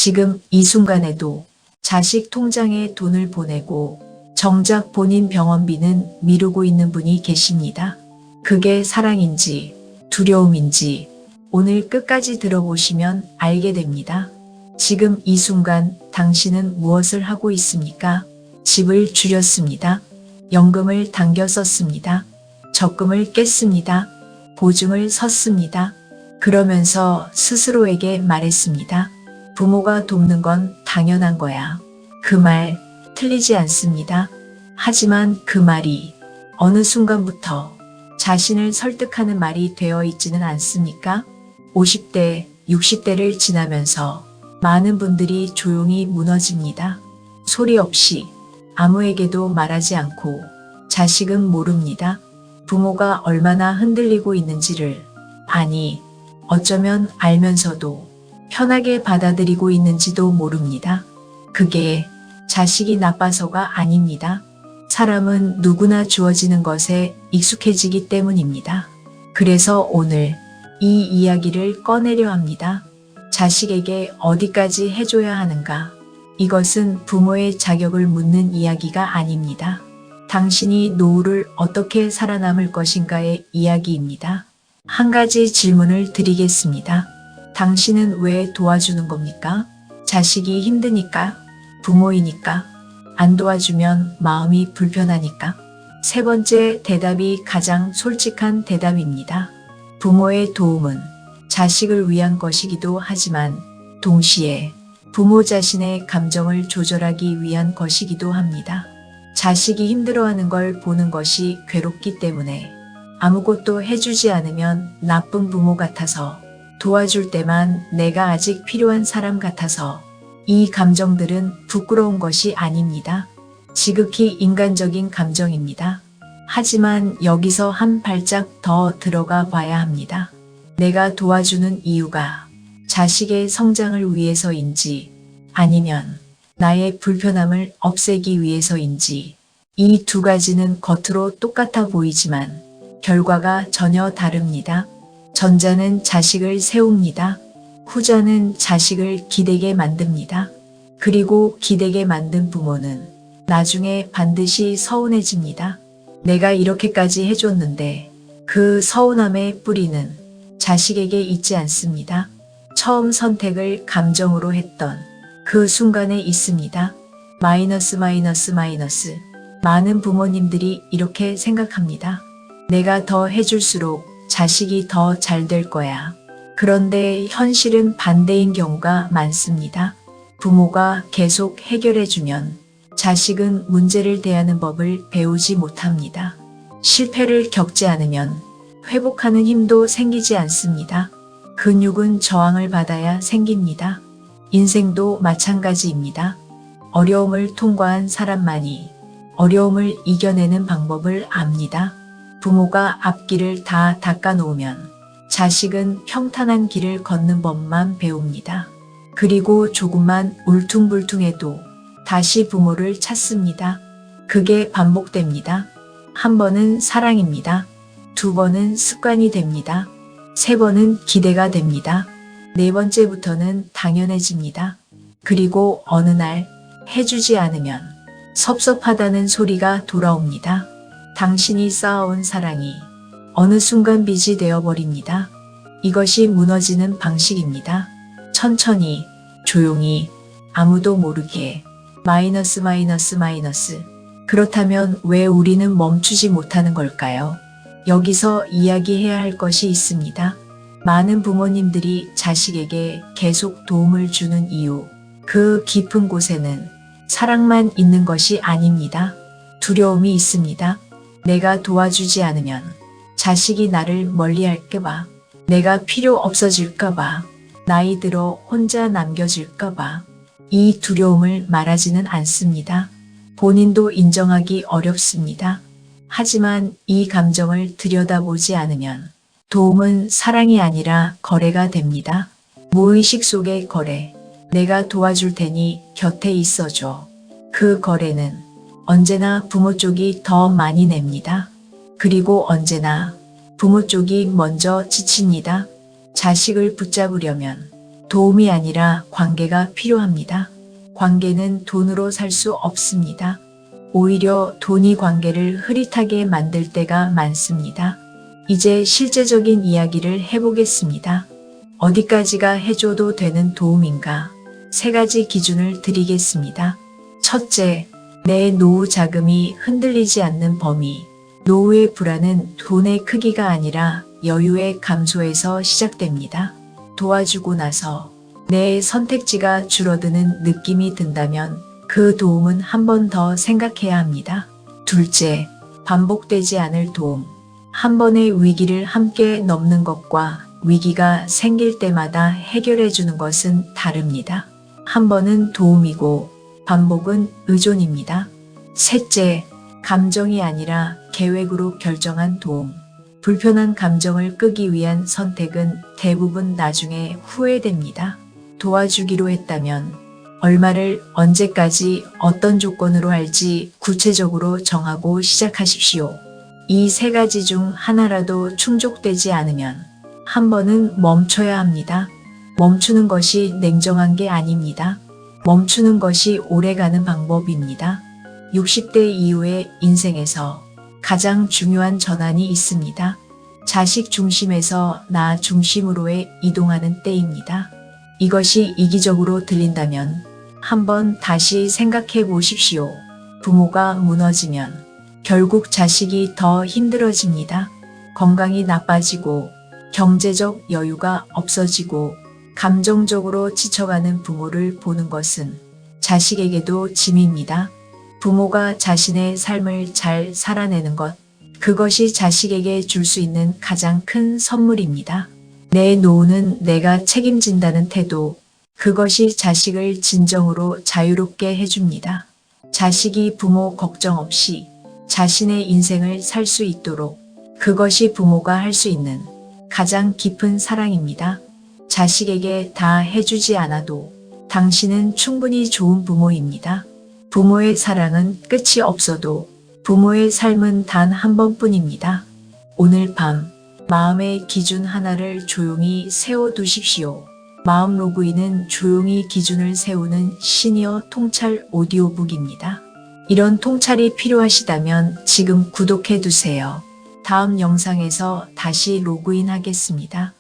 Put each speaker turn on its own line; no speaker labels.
지금 이 순간에도 자식 통장에 돈을 보내고 정작 본인 병원비는 미루고 있는 분이 계십니다. 그게 사랑인지 두려움인지 오늘 끝까지 들어보시면 알게 됩니다. 지금 이 순간 당신은 무엇을 하고 있습니까? 집을 줄였습니다. 연금을 당겨 썼습니다. 적금을 깼습니다. 보증을 섰습니다. 그러면서 스스로에게 말했습니다. 부모가 돕는 건 당연한 거야. 그 말 틀리지 않습니다. 하지만 그 말이 어느 순간부터 자신을 설득하는 말이 되어 있지는 않습니까? 50대, 60대를 지나면서 많은 분들이 조용히 무너집니다. 소리 없이 아무에게도 말하지 않고 자식은 모릅니다. 부모가 얼마나 흔들리고 있는지를, 아니 어쩌면 알면서도 편하게 받아들이고 있는지도 모릅니다. 그게 자식이 나빠서가 아닙니다. 사람은 누구나 주어지는 것에 익숙해지기 때문입니다. 그래서 오늘 이 이야기를 꺼내려 합니다. 자식에게 어디까지 해줘야 하는가? 이것은 부모의 자격을 묻는 이야기가 아닙니다. 당신이 노후를 어떻게 살아남을 것인가의 이야기입니다. 한 가지 질문을 드리겠습니다. 당신은 왜 도와주는 겁니까? 자식이 힘드니까? 부모이니까? 안 도와주면 마음이 불편하니까? 세 번째 대답이 가장 솔직한 대답입니다. 부모의 도움은 자식을 위한 것이기도 하지만 동시에 부모 자신의 감정을 조절하기 위한 것이기도 합니다. 자식이 힘들어하는 걸 보는 것이 괴롭기 때문에 아무것도 해주지 않으면 나쁜 부모 같아서, 도와줄 때만 내가 아직 필요한 사람 같아서, 이 감정들은 부끄러운 것이 아닙니다. 지극히 인간적인 감정입니다. 하지만 여기서 한 발짝 더 들어가 봐야 합니다. 내가 도와주는 이유가 자식의 성장을 위해서인지 아니면 나의 불편함을 없애기 위해서인지, 이 두 가지는 겉으로 똑같아 보이지만 결과가 전혀 다릅니다. 전자는 자식을 세웁니다. 후자는 자식을 기대게 만듭니다. 그리고 기대게 만든 부모는 나중에 반드시 서운해집니다. 내가 이렇게까지 해줬는데 그 서운함의 뿌리는 자식에게 있지 않습니다. 처음 선택을 감정으로 했던 그 순간에 있습니다. 마이너스. 많은 부모님들이 이렇게 생각합니다. 내가 더 해줄수록 자식이 더 잘 될 거야. 그런데 현실은 반대인 경우가 많습니다. 부모가 계속 해결해주면 자식은 문제를 대하는 법을 배우지 못합니다. 실패를 겪지 않으면 회복하는 힘도 생기지 않습니다. 근육은 저항을 받아야 생깁니다. 인생도 마찬가지입니다. 어려움을 통과한 사람만이 어려움을 이겨내는 방법을 압니다. 부모가 앞길을 다 닦아놓으면 자식은 평탄한 길을 걷는 법만 배웁니다. 그리고 조금만 울퉁불퉁해도 다시 부모를 찾습니다. 그게 반복됩니다. 한 번은 사랑입니다. 두 번은 습관이 됩니다. 세 번은 기대가 됩니다. 네 번째부터는 당연해집니다. 그리고 어느 날 해주지 않으면 섭섭하다는 소리가 돌아옵니다. 당신이 쌓아온 사랑이 어느 순간 빚이 되어버립니다. 이것이 무너지는 방식입니다. 천천히, 조용히, 아무도 모르게 마이너스. 그렇다면 왜 우리는 멈추지 못하는 걸까요? 여기서 이야기해야 할 것이 있습니다. 많은 부모님들이 자식에게 계속 도움을 주는 이유, 그 깊은 곳에는 사랑만 있는 것이 아닙니다. 두려움이 있습니다. 내가 도와주지 않으면 자식이 나를 멀리할까봐, 내가 필요 없어질까봐, 나이 들어 혼자 남겨질까봐. 이 두려움을 말하지는 않습니다. 본인도 인정하기 어렵습니다. 하지만 이 감정을 들여다보지 않으면 도움은 사랑이 아니라 거래가 됩니다. 무의식 속의 거래. 내가 도와줄 테니 곁에 있어줘. 그 거래는 언제나 부모 쪽이 더 많이 냅니다. 그리고 언제나 부모 쪽이 먼저 지칩니다. 자식을 붙잡으려면 도움이 아니라 관계가 필요합니다. 관계는 돈으로 살 수 없습니다. 오히려 돈이 관계를 흐릿하게 만들 때가 많습니다. 이제 실제적인 이야기를 해보겠습니다. 어디까지가 해줘도 되는 도움인가? 3가지 기준을 드리겠습니다. 첫째, 내 노후 자금이 흔들리지 않는 범위. 노후의 불안은 돈의 크기가 아니라 여유의 감소에서 시작됩니다. 도와주고 나서 내 선택지가 줄어드는 느낌이 든다면 그 도움은 한 번 더 생각해야 합니다. 둘째, 반복되지 않을 도움. 한 번의 위기를 함께 넘는 것과 위기가 생길 때마다 해결해 주는 것은 다릅니다. 한 번은 도움이고 반복은 의존입니다. 셋째, 감정이 아니라 계획으로 결정한 도움. 불편한 감정을 끄기 위한 선택은 대부분 나중에 후회됩니다. 도와주기로 했다면 얼마를 언제까지 어떤 조건으로 할지 구체적으로 정하고 시작하십시오. 이 3가지 중 하나라도 충족되지 않으면 한 번은 멈춰야 합니다. 멈추는 것이 냉정한 게 아닙니다. 멈추는 것이 오래가는 방법입니다. 60대 이후의 인생에서 가장 중요한 전환이 있습니다. 자식 중심에서 나 중심으로의 이동하는 때입니다. 이것이 이기적으로 들린다면 한번 다시 생각해 보십시오. 부모가 무너지면 결국 자식이 더 힘들어집니다. 건강이 나빠지고 경제적 여유가 없어지고 감정적으로 지쳐가는 부모를 보는 것은 자식에게도 짐입니다. 부모가 자신의 삶을 잘 살아내는 것, 그것이 자식에게 줄 수 있는 가장 큰 선물입니다. 내 노후는 내가 책임진다는 태도, 그것이 자식을 진정으로 자유롭게 해줍니다. 자식이 부모 걱정 없이 자신의 인생을 살 수 있도록 그것이 부모가 할 수 있는 가장 깊은 사랑입니다. 자식에게 다 해주지 않아도 당신은 충분히 좋은 부모입니다. 부모의 사랑은 끝이 없어도 부모의 삶은 단 한 번뿐입니다. 오늘 밤 마음의 기준 하나를 조용히 세워두십시오. 마음 로그인은 조용히 기준을 세우는 시니어 통찰 오디오북입니다. 이런 통찰이 필요하시다면 지금 구독해 두세요. 다음 영상에서 다시 로그인 하겠습니다.